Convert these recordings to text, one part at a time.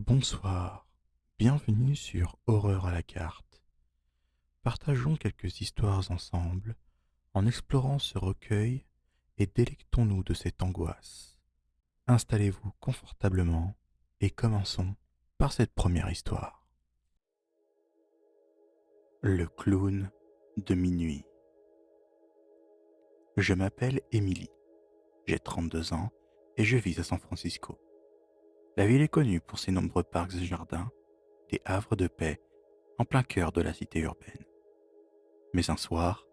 Bonsoir, bienvenue sur Horreur à la carte. Partageons quelques histoires ensemble en explorant ce recueil et délectons-nous de cette angoisse. Installez-vous confortablement et commençons par cette première histoire. Le clown de minuit. Je m'appelle Emily, j'ai 32 ans et je vis à San Francisco. La ville est connue pour ses nombreux parcs et jardins, des havres de paix en plein cœur de la cité urbaine. Mais un soir,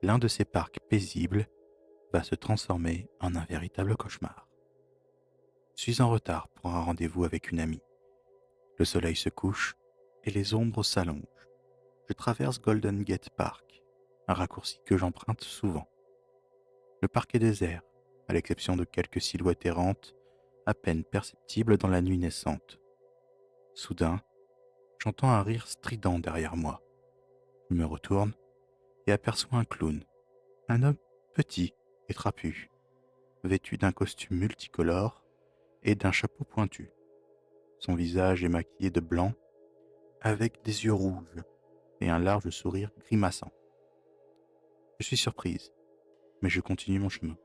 l'un de ces parcs paisibles va se transformer en un véritable cauchemar. Je suis en retard pour un rendez-vous avec une amie. Le soleil se couche et les ombres s'allongent. Je traverse Golden Gate Park, un raccourci que j'emprunte souvent. Le parc est désert, à l'exception de quelques silhouettes errantes, à peine perceptibles dans la nuit naissante. Soudain, j'entends un rire strident derrière moi. Je me retourne et aperçois un clown, un homme petit et trapu, vêtu d'un costume multicolore et d'un chapeau pointu. Son visage est maquillé de blanc, avec des yeux rouges et un large sourire grimaçant. Je suis surprise, mais je continue mon chemin.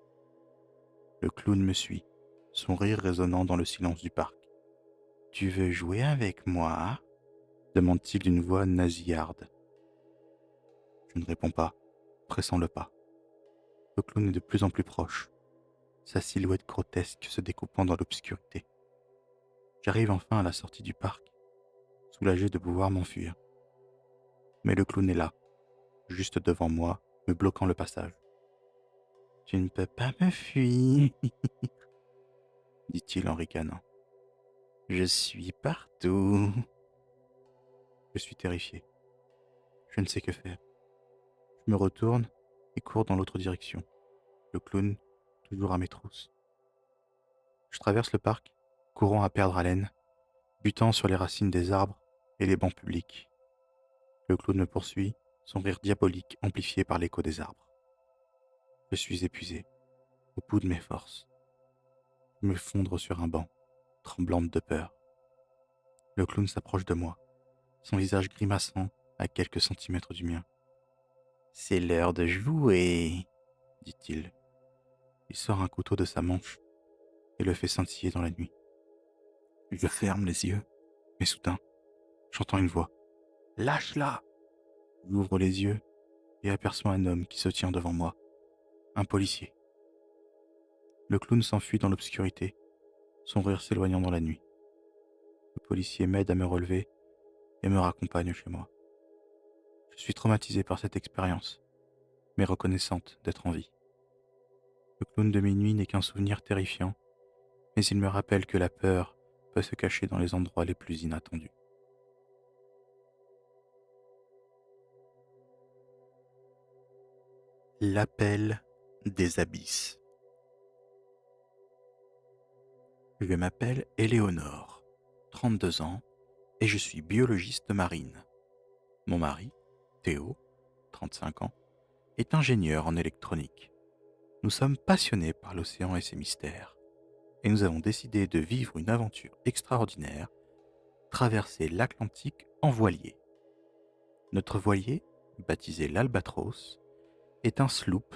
Le clown me suit, son rire résonnant dans le silence du parc. « Tu veux jouer avec moi ?» demande-t-il d'une voix nasillarde. Je ne réponds pas, pressant le pas. Le clown est de plus en plus proche, sa silhouette grotesque se découpant dans l'obscurité. J'arrive enfin à la sortie du parc, soulagé de pouvoir m'enfuir. Mais le clown est là, juste devant moi, me bloquant le passage. « Tu ne peux pas me fuir, » dit-il en ricanant. « Je suis partout. » Je suis terrifié. Je ne sais que faire. Je me retourne et cours dans l'autre direction. Le clown, toujours à mes trousses. Je traverse le parc, courant à perdre haleine, butant sur les racines des arbres et les bancs publics. Le clown me poursuit, son rire diabolique amplifié par l'écho des arbres. Je suis épuisé, au bout de mes forces. Je me fondre sur un banc, tremblante de peur. Le clown s'approche de moi, son visage grimaçant à quelques centimètres du mien. « C'est l'heure de jouer, » dit-il. Il sort un couteau de sa manche et le fait scintiller dans la nuit. Je ferme les yeux, mais soudain, j'entends une voix. « Lâche-la !» J'ouvre les yeux et aperçois un homme qui se tient devant moi, un policier. Le clown s'enfuit dans l'obscurité, son rire s'éloignant dans la nuit. Le policier m'aide à me relever et me raccompagne chez moi. Je suis traumatisé par cette expérience, mais reconnaissante d'être en vie. Le clown de minuit n'est qu'un souvenir terrifiant, mais il me rappelle que la peur peut se cacher dans les endroits les plus inattendus. L'appel des abysses. Je m'appelle Éléonore, 32 ans, et je suis biologiste marine. Mon mari, Théo, 35 ans, est ingénieur en électronique. Nous sommes passionnés par l'océan et ses mystères, et nous avons décidé de vivre une aventure extraordinaire, traverser l'Atlantique en voilier. Notre voilier, baptisé l'Albatros, est un sloop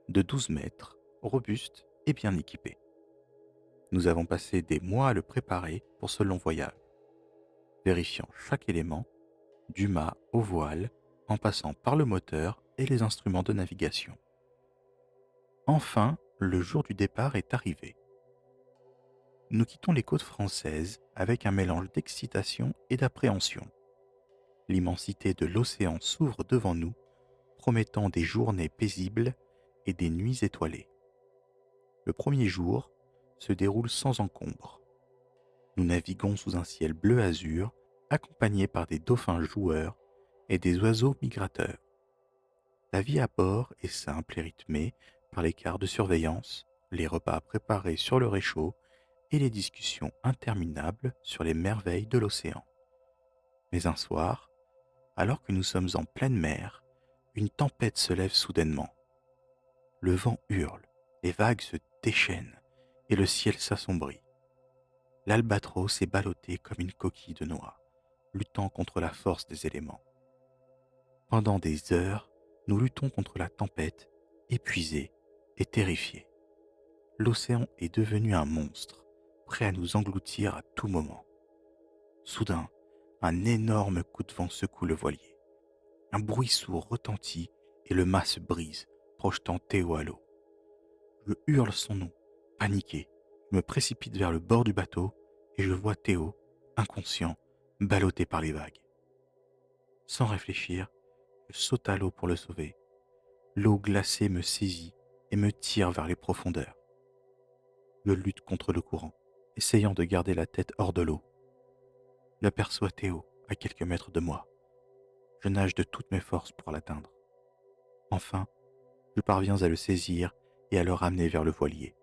de 12 mètres, robuste et bien équipé. Nous avons passé des mois à le préparer pour ce long voyage, vérifiant chaque élément, du mât au voile, en passant par le moteur et les instruments de navigation. Enfin, le jour du départ est arrivé. Nous quittons les côtes françaises avec un mélange d'excitation et d'appréhension. L'immensité de l'océan s'ouvre devant nous, promettant des journées paisibles et des nuits étoilées. Le premier jour se déroule sans encombre. Nous naviguons sous un ciel bleu azur, accompagnés par des dauphins joueurs et des oiseaux migrateurs. La vie à bord est simple et rythmée par les quarts de surveillance, les repas préparés sur le réchaud et les discussions interminables sur les merveilles de l'océan. Mais un soir, alors que nous sommes en pleine mer, une tempête se lève soudainement. Le vent hurle, les vagues se déchaînent et le ciel s'assombrit. l'albatros est ballotté comme une coquille de noix, luttant contre la force des éléments. Pendant des heures, nous luttons contre la tempête, épuisés et terrifiés. L'océan est devenu un monstre, prêt à nous engloutir à tout moment. Soudain, un énorme coup de vent secoue le voilier. Un bruit sourd retentit et le mât se brise, projetant Théo à l'eau. Je hurle son nom, paniqué. Je me précipite vers le bord du bateau et je vois Théo, inconscient, ballotté par les vagues. Sans réfléchir, je saute à l'eau pour le sauver. L'eau glacée me saisit et me tire vers les profondeurs. Je lutte contre le courant, essayant de garder la tête hors de l'eau. J'aperçois Théo à quelques mètres de moi. Je nage de toutes mes forces pour l'atteindre. Enfin, je parviens à le saisir et à le ramener vers le voilier.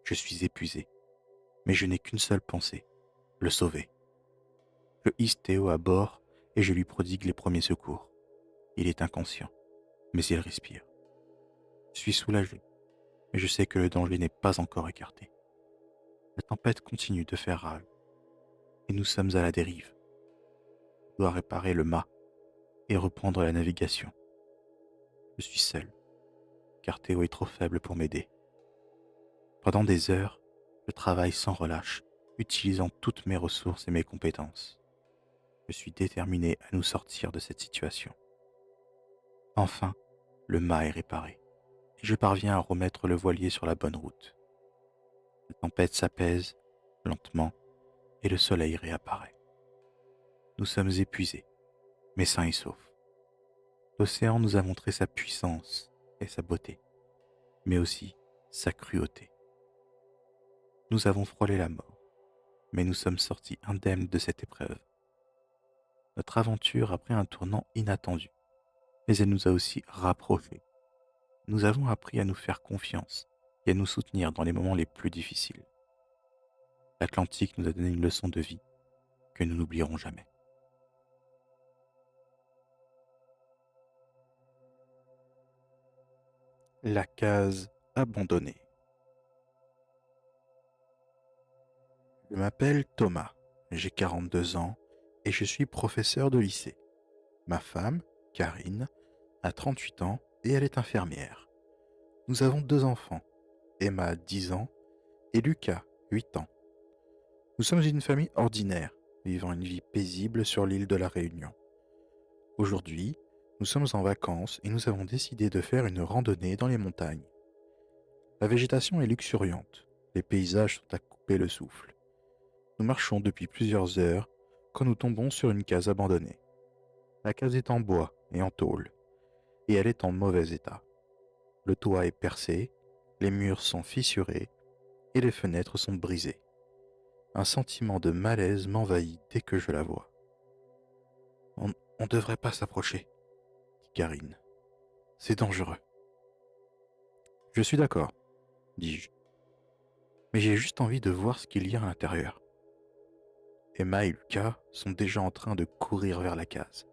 Je suis épuisé, mais je n'ai qu'une seule pensée, le sauver. Je hisse Théo à bord et je lui prodigue les premiers secours. Il est inconscient, mais il respire. Je suis soulagé, mais je sais que le danger n'est pas encore écarté. La tempête continue de faire rage et nous sommes à la dérive. Je dois réparer le mât et reprendre la navigation. Je suis seul, car Théo est trop faible pour m'aider. Pendant des heures, je travaille sans relâche, utilisant toutes mes ressources et mes compétences. Je suis déterminé à nous sortir de cette situation. Enfin, le mât est réparé, et je parviens à remettre le voilier sur la bonne route. La tempête s'apaise, lentement, et le soleil réapparaît. Nous sommes épuisés, mais sains et saufs. L'océan nous a montré sa puissance et sa beauté, mais aussi sa cruauté. Nous avons frôlé la mort, mais nous sommes sortis indemnes de cette épreuve. Notre aventure a pris un tournant inattendu, mais elle nous a aussi rapprochés. Nous avons appris à nous faire confiance et à nous soutenir dans les moments les plus difficiles. L'Atlantique nous a donné une leçon de vie que nous n'oublierons jamais. La case abandonnée. Je m'appelle Thomas, j'ai 42 ans et je suis professeur de lycée. Ma femme, Karine, a 38 ans et elle est infirmière. Nous avons 2 enfants, Emma, 10 ans, et Lucas, 8 ans. Nous sommes une famille ordinaire, vivant une vie paisible sur l'île de la Réunion. Aujourd'hui, nous sommes en vacances et nous avons décidé de faire une randonnée dans les montagnes. La végétation est luxuriante, les paysages sont à couper le souffle. Nous marchons depuis plusieurs heures quand nous tombons sur une case abandonnée. La case est en bois et en tôle, et elle est en mauvais état. Le toit est percé, les murs sont fissurés et les fenêtres sont brisées. Un sentiment de malaise m'envahit dès que je la vois. On ne devrait pas s'approcher, dit Karine. C'est dangereux. Je suis d'accord, dis-je, mais j'ai juste envie de voir ce qu'il y a à l'intérieur. Emma et Lucas sont déjà en train de courir vers la case.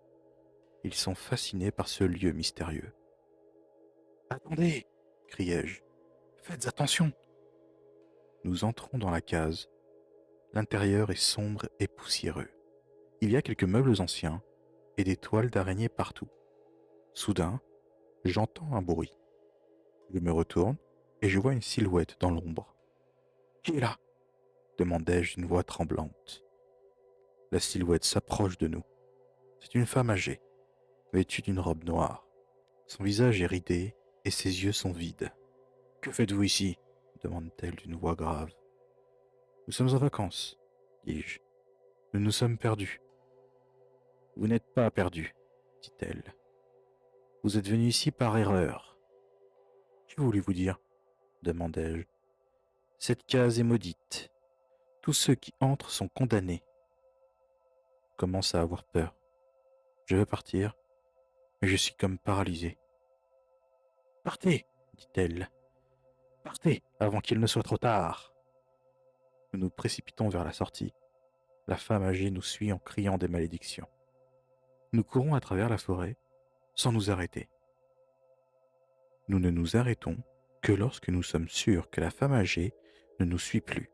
Ils sont fascinés par ce lieu mystérieux. Attendez, criai-je. Faites attention. Nous entrons dans la case. L'intérieur est sombre et poussiéreux. Il y a quelques meubles anciens et des toiles d'araignées partout. Soudain, j'entends un bruit. Je me retourne et je vois une silhouette dans l'ombre. Qui est là? Demandai-je d'une voix tremblante. La silhouette s'approche de nous. C'est une femme âgée, vêtue d'une robe noire. Son visage est ridé et ses yeux sont vides. Que faites-vous ici? Demande-t-elle d'une voix grave. Nous sommes en vacances, dis-je. Nous nous sommes perdus. Vous n'êtes pas perdus, dit-elle. Vous êtes venu ici par erreur. Que voulez-vous dire? Demandai-je. Cette case est maudite. Tous ceux qui entrent sont condamnés. Je commence à avoir peur. Je veux partir, mais je suis comme paralysé. Partez, dit-elle. Partez avant qu'il ne soit trop tard. Nous nous précipitons vers la sortie. La femme âgée nous suit en criant des malédictions. Nous courons à travers la forêt sans nous arrêter. Nous ne nous arrêtons que lorsque nous sommes sûrs que la femme âgée ne nous suit plus.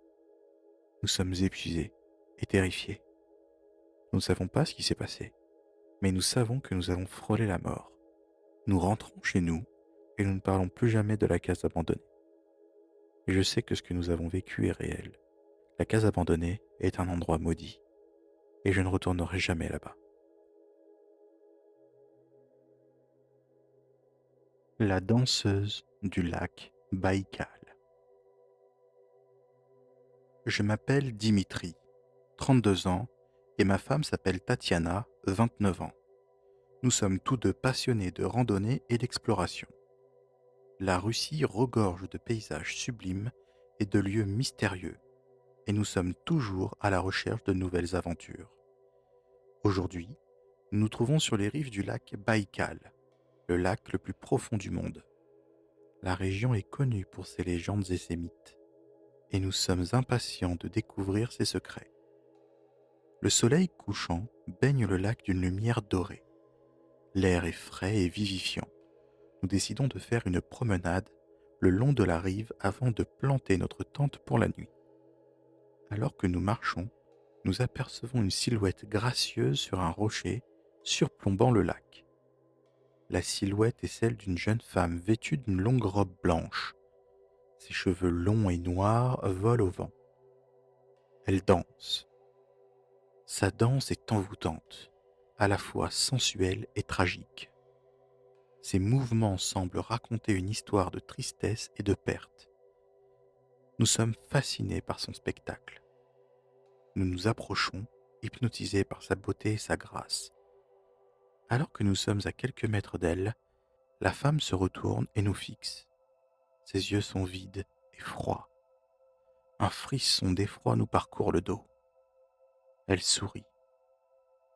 Nous sommes épuisés et terrifiés. Nous ne savons pas ce qui s'est passé, mais nous savons que nous avons frôlé la mort. Nous rentrons chez nous et nous ne parlons plus jamais de la case abandonnée. Et je sais que ce que nous avons vécu est réel. La case abandonnée est un endroit maudit et je ne retournerai jamais là-bas. La danseuse du lac Baïkal. Je m'appelle Dimitri, 32 ans, et ma femme s'appelle Tatiana, 29 ans. Nous sommes tous deux passionnés de randonnée et d'exploration. La Russie regorge de paysages sublimes et de lieux mystérieux, et nous sommes toujours à la recherche de nouvelles aventures. Aujourd'hui, nous nous trouvons sur les rives du lac Baïkal, le lac le plus profond du monde. La région est connue pour ses légendes et ses mythes, et nous sommes impatients de découvrir ses secrets. Le soleil couchant baigne le lac d'une lumière dorée. L'air est frais et vivifiant. Nous décidons de faire une promenade le long de la rive avant de planter notre tente pour la nuit. Alors que nous marchons, nous apercevons une silhouette gracieuse sur un rocher surplombant le lac. La silhouette est celle d'une jeune femme vêtue d'une longue robe blanche. Ses cheveux longs et noirs volent au vent. Elle danse. Sa danse est envoûtante, à la fois sensuelle et tragique. Ses mouvements semblent raconter une histoire de tristesse et de perte. Nous sommes fascinés par son spectacle. Nous nous approchons, hypnotisés par sa beauté et sa grâce. Alors que nous sommes à quelques mètres d'elle, la femme se retourne et nous fixe. Ses yeux sont vides et froids. Un frisson d'effroi nous parcourt le dos. Elle sourit,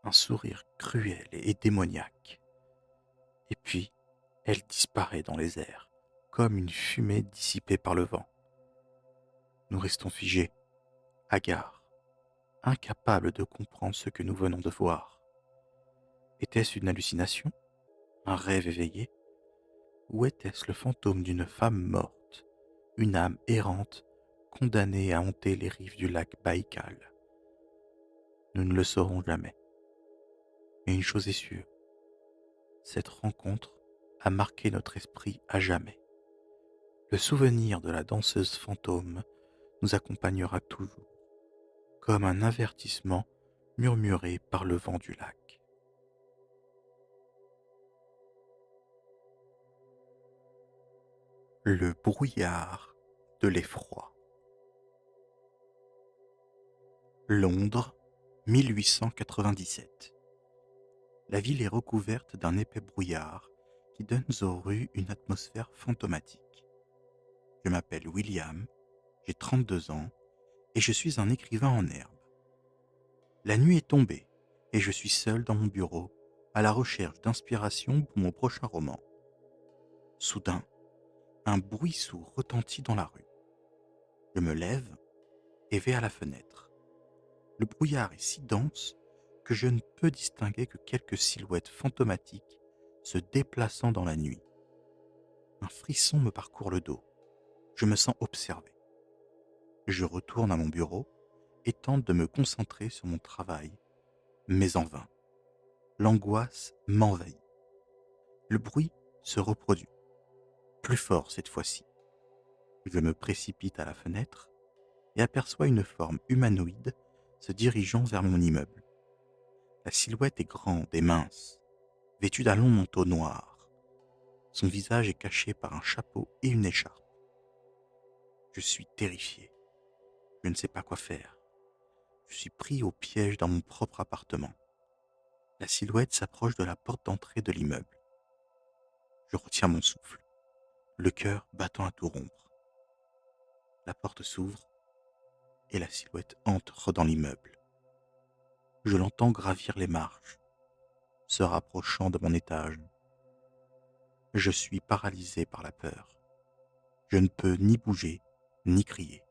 un sourire cruel et démoniaque. Et puis, elle disparaît dans les airs, comme une fumée dissipée par le vent. Nous restons figés, hagards, incapables de comprendre ce que nous venons de voir. Était-ce une hallucination, un rêve éveillé, ou était-ce le fantôme d'une femme morte, une âme errante, condamnée à hanter les rives du lac Baïkal? Nous ne le saurons jamais. Mais une chose est sûre, cette rencontre a marqué notre esprit à jamais. Le souvenir de la danseuse fantôme nous accompagnera toujours, comme un avertissement murmuré par le vent du lac. Le brouillard de l'effroi. Londres, 1897. La ville est recouverte d'un épais brouillard qui donne aux rues une atmosphère fantomatique. Je m'appelle William, j'ai 32 ans et je suis un écrivain en herbe. La nuit est tombée et je suis seul dans mon bureau à la recherche d'inspiration pour mon prochain roman. Soudain, un bruit sourd retentit dans la rue. Je me lève et vais à la fenêtre. Le brouillard est si dense que je ne peux distinguer que quelques silhouettes fantomatiques se déplaçant dans la nuit. Un frisson me parcourt le dos. Je me sens observé. Je retourne à mon bureau et tente de me concentrer sur mon travail, mais en vain. L'angoisse m'envahit. Le bruit se reproduit, plus fort cette fois-ci. Je me précipite à la fenêtre et aperçois une forme humanoïde se dirigeant vers mon immeuble. La silhouette est grande et mince, vêtue d'un long manteau noir. Son visage est caché par un chapeau et une écharpe. Je suis terrifié. Je ne sais pas quoi faire. Je suis pris au piège dans mon propre appartement. La silhouette s'approche de la porte d'entrée de l'immeuble. Je retiens mon souffle, le cœur battant à tout rompre. La porte s'ouvre et la silhouette entre dans l'immeuble. Je l'entends gravir les marches, se rapprochant de mon étage. Je suis paralysé par la peur. Je ne peux ni bouger, ni crier.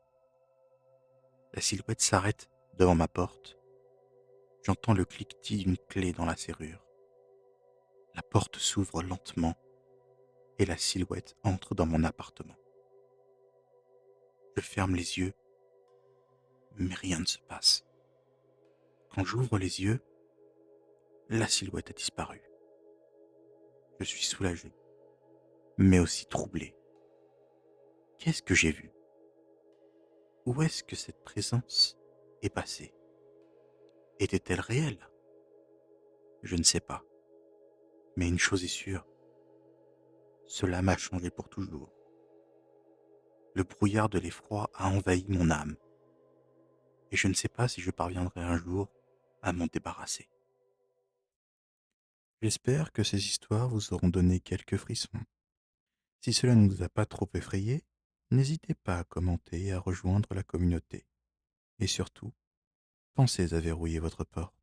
La silhouette s'arrête devant ma porte. J'entends le cliquetis d'une clé dans la serrure. La porte s'ouvre lentement et la silhouette entre dans mon appartement. Je ferme les yeux mais rien ne se passe. Quand j'ouvre les yeux, la silhouette a disparu. Je suis soulagé, mais aussi troublé. Qu'est-ce que j'ai vu? Où est-ce que cette présence est passée? Était-elle réelle? Je ne sais pas. Mais une chose est sûre, cela m'a changé pour toujours. Le brouillard de l'effroi a envahi mon âme, et je ne sais pas si je parviendrai un jour à m'en débarrasser. J'espère que ces histoires vous auront donné quelques frissons. Si cela ne vous a pas trop effrayé, n'hésitez pas à commenter et à rejoindre la communauté. Et surtout, pensez à verrouiller votre porte.